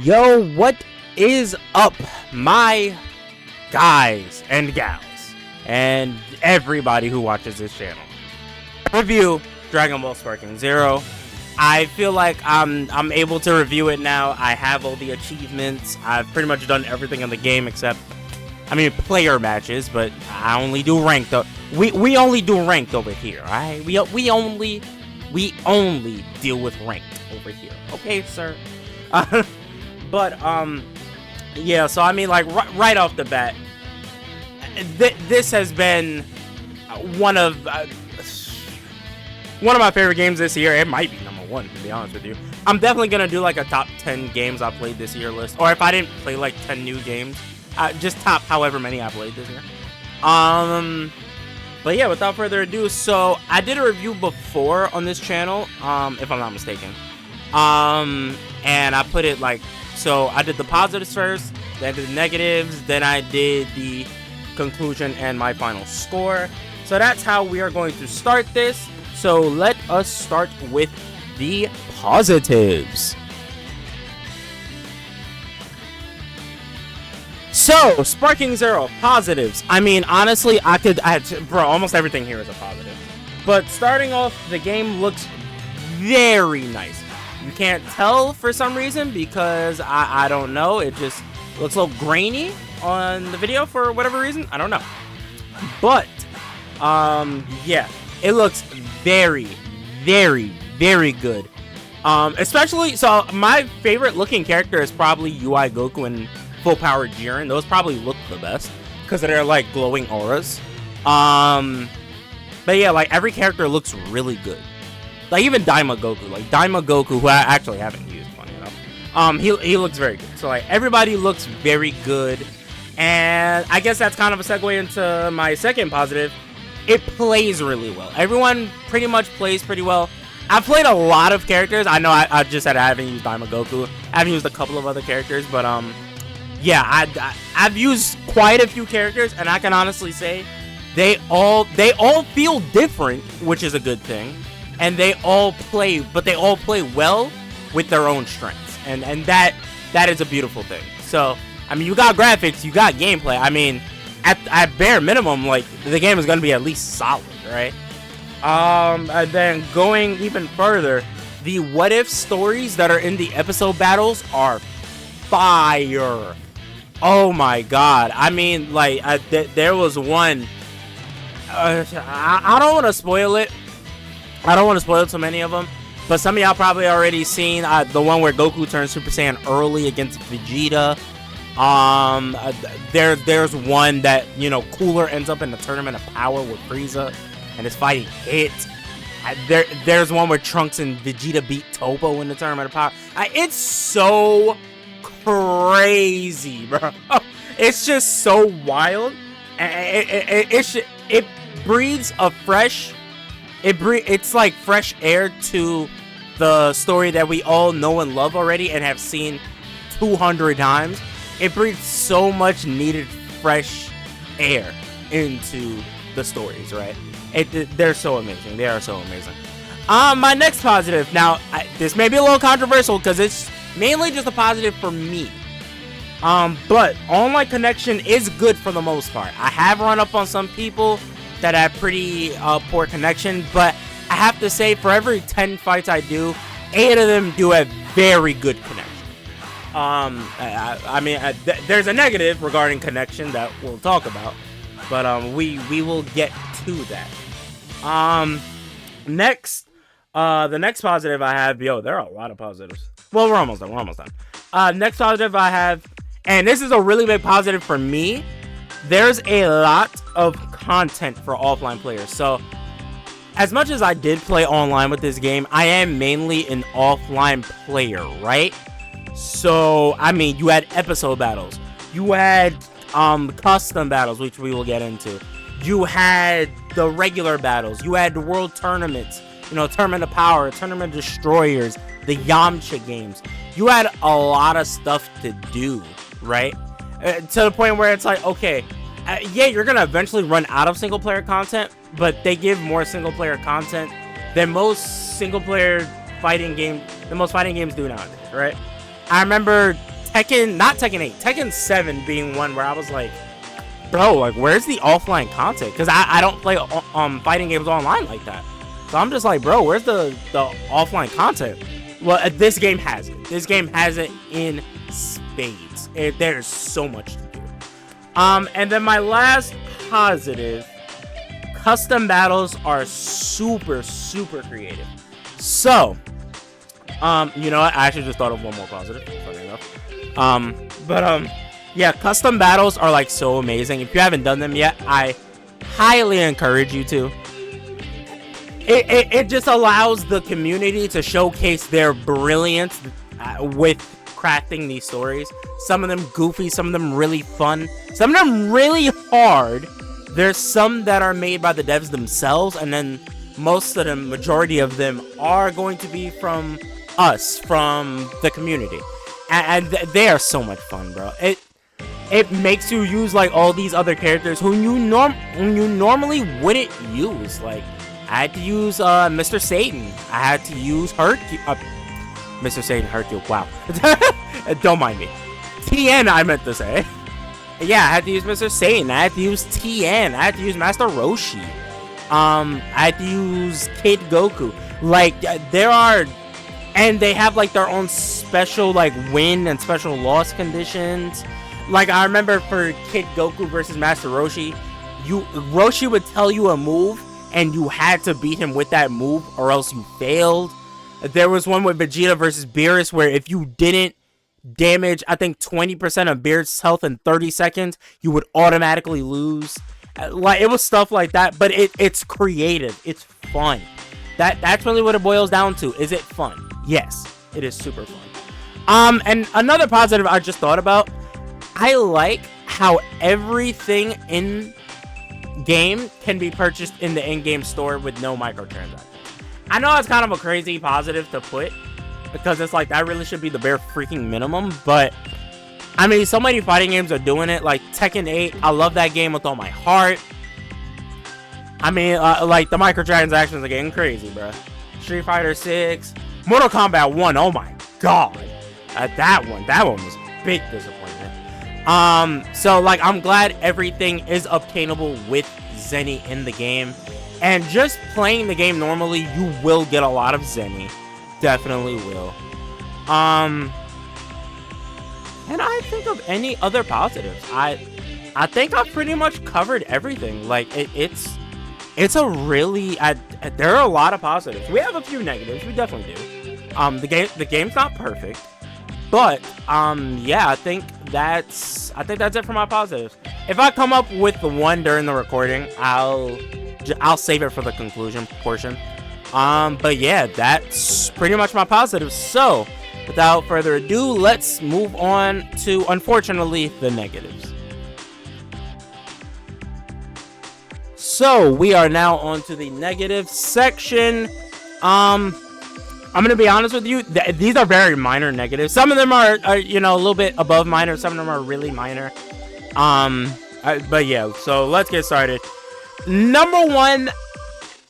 Yo, what is up, my guys and gals, and everybody who watches this channel? Review Dragon Ball sparkingzero. I feel like I'm able to review it now. I have all the achievements. I've pretty much done everything in the game except, player matches, but I only do ranked. We only do ranked over here, alright? We only deal with ranked over here, okay, sir? Yeah, so right off the bat, this has been one of my favorite games this year. It might be number one, to be honest with you. I'm definitely gonna do like a top 10 games I played this year list, or if I didn't play like 10 new games, just top however many I played this year. But yeah, without further ado, so I did a review before on this channel, if I'm not mistaken, and I put it like, so I did the positives first, then I did the negatives, then I did the conclusion and my final score. So that's how we are going to start this. So let us start with the positives. So, sparkingzero, positives. Honestly, bro, almost everything here is a positive. But starting off, the game looks very nice. You can't tell for some reason because I don't know. It just looks a little grainy on the video for whatever reason. I don't know. But, yeah, it looks very, very, very good. Especially, so my favorite looking character is probably UI Goku and Full Power Jiren. Those probably look the best because they're like glowing auras. But yeah, like every character looks really good. Like even Daima Goku, who I actually haven't used, funny enough. He looks very good. So like everybody looks very good. And I guess that's kind of a segue into my second positive. It plays really well. Everyone pretty much plays pretty well. I've played a lot of characters. I know I just said I haven't used Daima Goku. I haven't used a couple of other characters, but yeah, I've used quite a few characters, and I can honestly say they all feel different, which is a good thing. And they all play well with their own strengths, and that is a beautiful thing. So you got graphics, you got gameplay. At bare minimum, like the game is gonna be at least solid, right? And then going even further, the what if stories that are in the episode battles are fire. Oh my god! There was one. I don't want to spoil it. I don't want to spoil too many of them, but some of y'all probably already seen the one where Goku turns Super Saiyan early against Vegeta. There's one that, Cooler ends up in the Tournament of Power with Frieza and is fighting Hit. There's one where Trunks and Vegeta beat Topo in the Tournament of Power. It's so crazy, bro. It's just so wild. It breathes a fresh. It's like fresh air to the story that we all know and love already and have seen 200 times. It breathes so much needed fresh air into the stories, right? They're so amazing. They are so amazing. My next positive. Now, this may be a little controversial because it's mainly just a positive for me. But online connection is good for the most part. I have run up on some people that have pretty poor connection, but I have to say, for every 10 fights I do, 8 of them do have very good connection. There's a negative regarding connection that we'll talk about, but we will get to that. Next, the next positive I have, there are a lot of positives. Well, we're almost done. Next positive I have, and this is a really big positive for me. There's a lot of content for offline players. So, as much as I did play online with this game, I am mainly an offline player, right? So, you had episode battles. You had custom battles, which we will get into. You had the regular battles. You had the world tournaments. Tournament of Power, Tournament of Destroyers, the Yamcha games. You had a lot of stuff to do, right? To the point where it's like, okay, yeah, you're gonna eventually run out of single player content, but they give more single player content than most single player fighting games do nowadays, right? I remember not Tekken 8, Tekken 7 being one where I was like, bro, like, where's the offline content? Because I don't play fighting games online like that. So I'm just like, bro, where's the offline content? Well, this game has it. This game has it in spades. There's so much to do. And then my last positive, custom battles are super, super creative. So, you know what? I actually just thought of one more positive. Funny enough. Yeah, custom battles are like so amazing. If you haven't done them yet, I highly encourage you to. It just allows the community to showcase their brilliance with crafting these stories. Some of them goofy, some of them really fun, some of them really hard. There's some that are made by the devs themselves, and then most of them, majority of them, are going to be from us, from the community. And they are so much fun, bro. It makes you use like all these other characters who you normally wouldn't use. Like, I had to use Mr. Satan. I had to use Mr. Satan, Hercule. Wow. Don't mind me. TN, I meant to say. Yeah, I had to use Mr. Satan. I had to use TN. I had to use Master Roshi. I had to use Kid Goku. Like, there are... And they have, like, their own special, like, win and special loss conditions. Like, I remember for Kid Goku versus Master Roshi, Roshi would tell you a move, and you had to beat him with that move, or else you failed. There was one with Vegeta versus Beerus, where if you didn't damage, I think, 20% of Beerus' health in 30 seconds, you would automatically lose. Like, it was stuff like that, but it's creative. It's fun. That's really what it boils down to. Is it fun? Yes, it is super fun. And another positive I just thought about, I like how everything in game can be purchased in the in-game store with no microtransactions. I know it's kind of a crazy positive to put, because it's like that really should be the bare freaking minimum, but I mean, so many fighting games are doing it. Like Tekken 8, I love that game with all my heart. I mean, like, the microtransactions are getting crazy, bro. Street Fighter 6, Mortal Kombat 1, oh my god. That one was a big disappointment. So, like, I'm glad everything is obtainable with Zenny in the game. And just playing the game normally, you will get a lot of Zenny. Definitely will. Can I think of any other positives? I think I've pretty much covered everything. Like, it's a really... there are a lot of positives. We have a few negatives. We definitely do. The game's not perfect. But, yeah, I think that's it for my positives. If I come up with the one during the recording, I'll save it for the conclusion portion. But yeah, that's pretty much my positives. So, without further ado, let's move on to, unfortunately, the negatives. So, we are now on to the negative section. I'm going to be honest with you, these are very minor negatives. Some of them are, you know, a little bit above minor. Some of them are really minor. But yeah, so let's get started. Number one,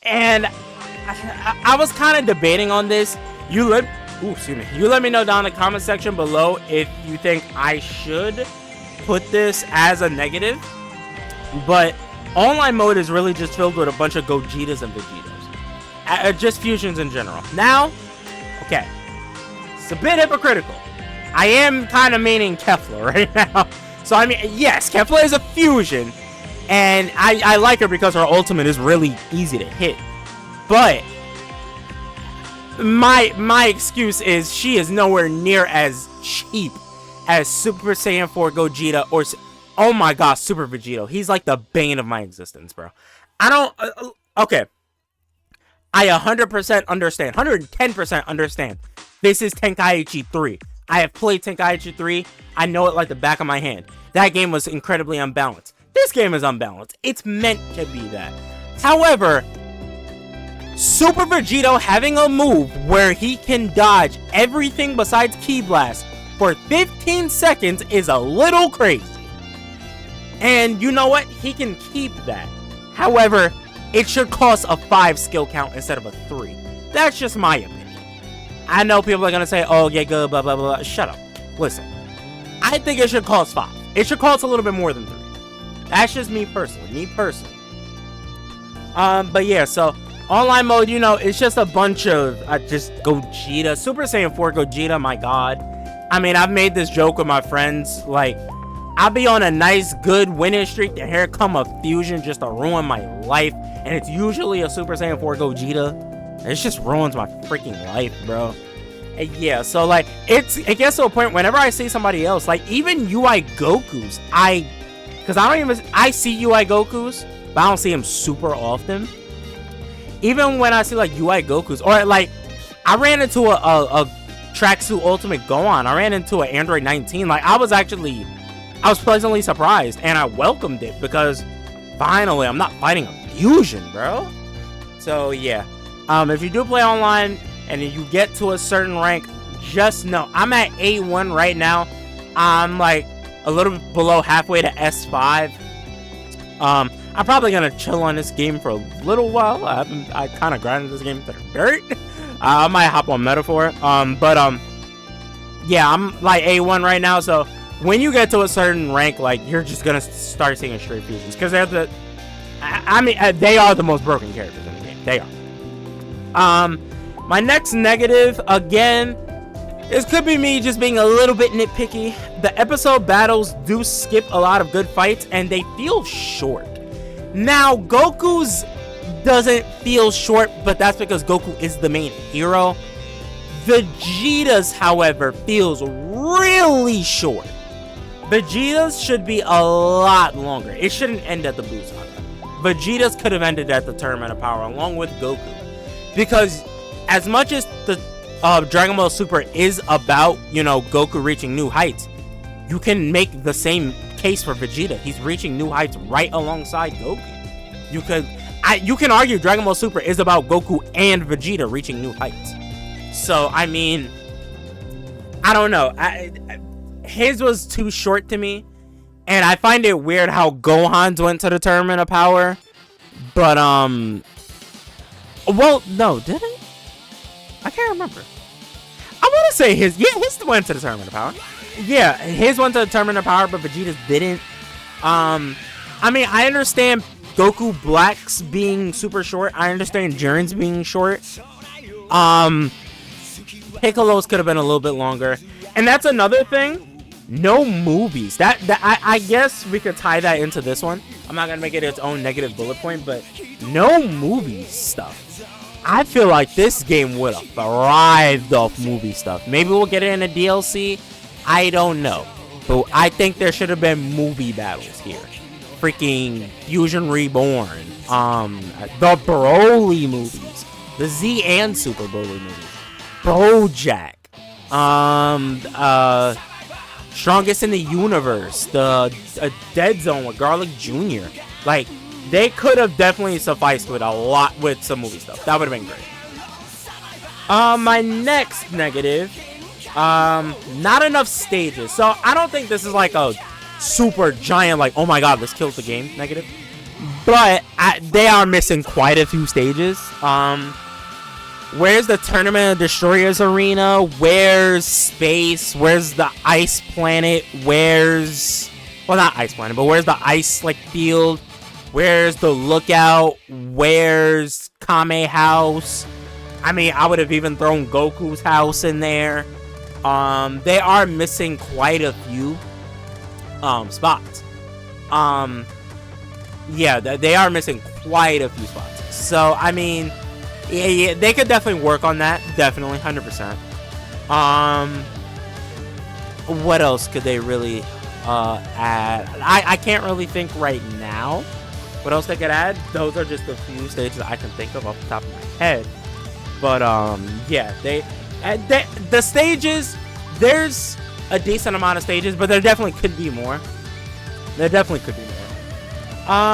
and I was kind of debating on this. You let me know down in the comment section below if you think I should put this as a negative. But online mode is really just filled with a bunch of Gogetas and Vegetas. Just fusions in general. Now, okay, it's a bit hypocritical. I am kind of meaning Kefla right now. So, I mean, yes, Kefla is a fusion. And I like her because her ultimate is really easy to hit. But my excuse is she is nowhere near as cheap as Super Saiyan 4 Gogeta or... Oh my gosh, Super Vegito. He's like the bane of my existence, bro. I don't... okay. I 100% understand. 110% understand. This is Tenkaichi 3. I have played Tenkaichi 3. I know it like the back of my hand. That game was incredibly unbalanced. This game is unbalanced. It's meant to be that. However, Super Vegito having a move where he can dodge everything besides Ki Blast for 15 seconds is a little crazy. And you know what? He can keep that. However, it should cost a 5 skill count instead of a 3. That's just my opinion. I know people are going to say, oh, yeah, good, blah, blah, blah. Shut up. Listen. I think it should cost 5. It should cost a little bit more than 3. That's just me personally. But yeah, so online mode, you know, it's just a bunch of just Gogeta, Super Saiyan 4 Gogeta. My God, I mean, I've made this joke with my friends. Like, I'll be on a nice, good winning streak, and here come a fusion just to ruin my life, and it's usually a Super Saiyan 4 Gogeta. It just ruins my freaking life, bro. And yeah, so like it gets to a point whenever I see somebody else, like even UI Goku's, I see UI Goku's, but I don't see him super often. Even when I see like UI Goku's, or like I ran into a Tracksuit Ultimate Gohan, I ran into an Android 19. Like I was pleasantly surprised, and I welcomed it because finally I'm not fighting a fusion, bro. So yeah, if you do play online and you get to a certain rank, just know I'm at A1 right now. I'm like a little bit below halfway to S5. I'm probably gonna chill on this game for a little while. I kind of grinded this game to the dirt. I might hop on Metaphor. Yeah, I'm like A1 right now. So when you get to a certain rank, like you're just gonna start seeing straight fusions because they're they are the most broken characters in the game. They are. My next negative, again, this could be me just being a little bit nitpicky. The episode battles do skip a lot of good fights, and they feel short. Now, Goku's doesn't feel short, but that's because Goku is the main hero. Vegeta's, however, feels really short. Vegeta's should be a lot longer. It shouldn't end at the Blue Saga. Vegeta's could have ended at the Tournament of Power along with Goku. Because as much as the Dragon Ball Super is about, you know, Goku reaching new heights, you can make the same case for Vegeta. He's reaching new heights right alongside Goku. You can argue Dragon Ball Super is about Goku and Vegeta reaching new heights. So, I mean, I don't know. His was too short to me. And I find it weird how Gohan's went to the Tournament of Power. But, well, no, did it? I can't remember. I want to say his went to the Tournament of Power. Yeah, his went to the Tournament of Power, but Vegeta's didn't. I mean, I understand Goku Black's being super short. I understand Jiren's being short. Piccolo's could have been a little bit longer. And that's another thing. No movies. I guess we could tie that into this one. I'm not going to make it its own negative bullet point, but no movie stuff. I feel like this game would have thrived off movie stuff. Maybe we'll get it in a DLC. I don't know. But I think there should have been movie battles here. Freaking Fusion Reborn. The Broly movies. The Z and Super Broly movies. BoJack. Strongest in the Universe. The Dead Zone with Garlic Jr. Like, they could have definitely sufficed with a lot with some movie stuff. That would have been great. My next negative, not enough stages. So I don't think this is like a super giant, like, oh my god, this kills the game negative. But they are missing quite a few stages. Where's the Tournament of Destroyers arena? Where's space? Where's the ice planet? Where's, well, not ice planet, but where's the ice like field? Where's the lookout? Where's Kame house? I mean, I would have even thrown Goku's house in there. They are missing quite a few spots. Yeah, they are missing quite a few spots. So, I mean, yeah, they could definitely work on that. Definitely, 100%. What else could they really add? I can't really think right now what else they could add. Those are just a few stages I can think of off the top of my head. But yeah, the stages, there's a decent amount of stages, but there definitely could be more.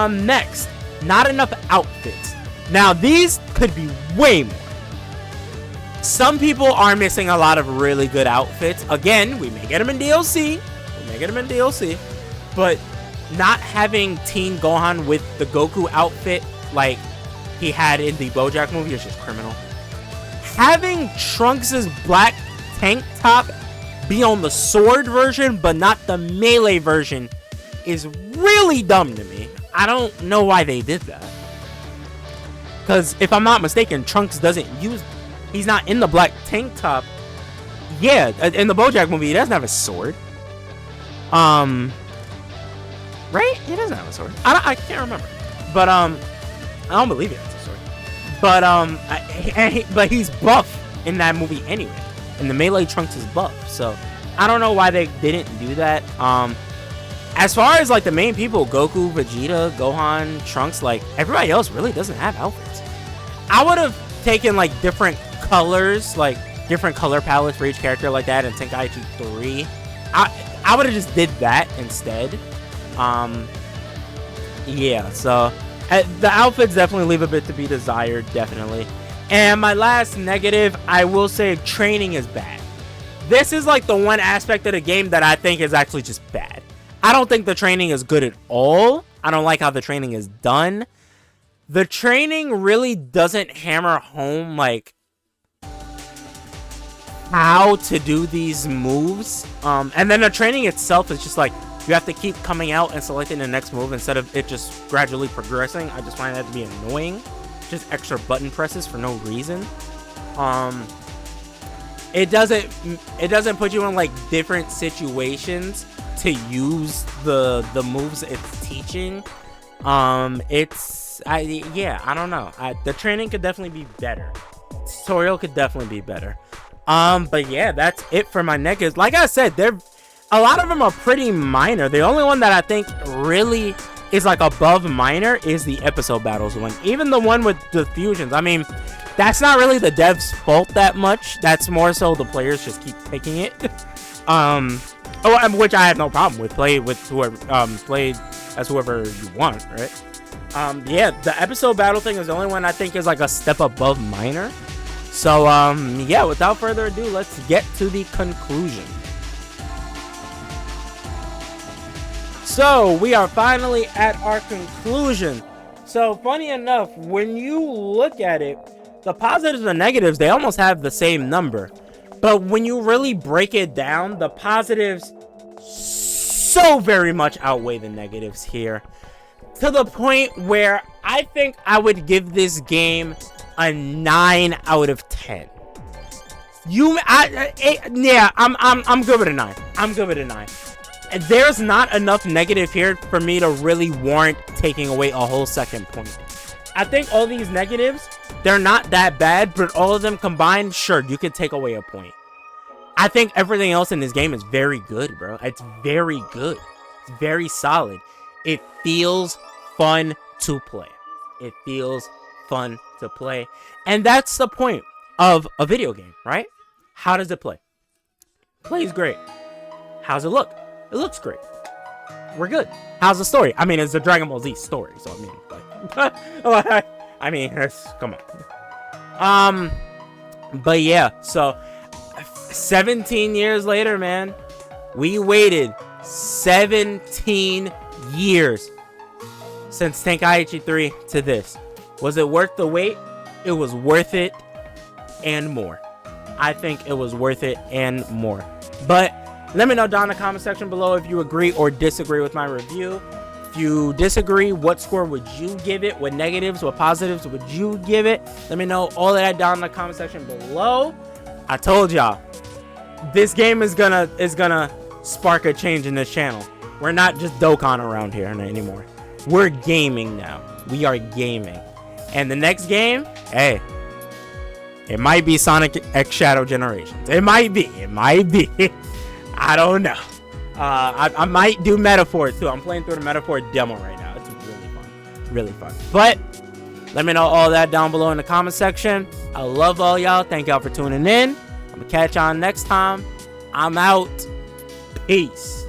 Next, not enough outfits. Now these could be way more. Some people are missing a lot of really good outfits. Again, we may get them in DLC. But not having Teen Gohan with the Goku outfit like he had in the BoJack movie is just criminal. Having Trunks' black tank top be on the sword version, but not the melee version, is really dumb to me. I don't know why they did that. Because if I'm not mistaken, Trunks doesn't use... He's not in the black tank top. Yeah, in the BoJack movie, he doesn't have a sword. Right? He doesn't have a sword. I can't remember. But, I don't believe he has a sword. But, but he's buff in that movie anyway. And the melee Trunks is buff. So, I don't know why they didn't do that. As far as, like, the main people, Goku, Vegeta, Gohan, Trunks, like, everybody else really doesn't have outfits. I would have taken, like, different colors, like, different color palettes for each character like that in Tenkaichi 3. I would have just did that instead. Yeah, so, the outfits definitely leave a bit to be desired, definitely. And my last negative, I will say training is bad. This is, like, the one aspect of the game that I think is actually just bad. I don't think the training is good at all. I don't like how the training is done. The training really doesn't hammer home, like, how to do these moves. And then the training itself is just like, you have to keep coming out and selecting the next move instead of it just gradually progressing. I just find that to be annoying. Just extra button presses for no reason. It doesn't put you in, like, different situations to use the moves it's teaching. I don't know. The training could definitely be better. Tutorial could definitely be better. But yeah, that's it for my negatives. Like I said, a lot of them are pretty minor. The only one that I think really is, like, above minor is the episode battles one. Even the one with the fusions. I mean, that's not really the devs' fault that much. That's more so the players just keep picking it. Which I have no problem with. Play with whoever, play as whoever you want, right? Yeah, the episode battle thing is the only one I think is, like, a step above minor. So, yeah, without further ado, let's get to the conclusion. So, we are finally at our conclusion. So, funny enough, when you look at it, the positives and negatives, they almost have the same number. But when you really break it down, the positives so very much outweigh the negatives here. To the point where I think I would give this game a 9 out of 10. I'm good with a 9. I'm good with a 9. And there's not enough negative here for me to really warrant taking away a whole second point. I think all these negatives, they're not that bad, but all of them combined, sure, you could take away a point. I think everything else in this game is very good, bro. It's very good. It's very solid. It feels fun to play. It feels fun to play. And that's the point of a video game, right? How does it play? Plays great. How's it look? It looks great. We're good. How's the story? I mean, it's a dragonballz story, so I mean, like, I mean, come on. But yeah, so 17 years later, man, we waited 17 years since Tenkaichi 3 to this. Was it worth the wait? It was worth it and more. I think it was worth it and more. But let me know down in the comment section below if you agree or disagree with my review. If you disagree, what score would you give it? What negatives, what positives would you give it? Let me know all of that down in the comment section below. I told y'all, this game is gonna spark a change in this channel. We're not just Dokkan around here anymore. We're gaming now. We are gaming. And the next game, hey, it might be Sonic X Shadow Generations. It might be. It might be. I don't know. I might do Metaphor too. I'm playing through the Metaphor demo right now. It's really fun. Really fun. But let me know all that down below in the comment section. I love all y'all. Thank y'all for tuning in. I'm going to catch y'all next time. I'm out. Peace.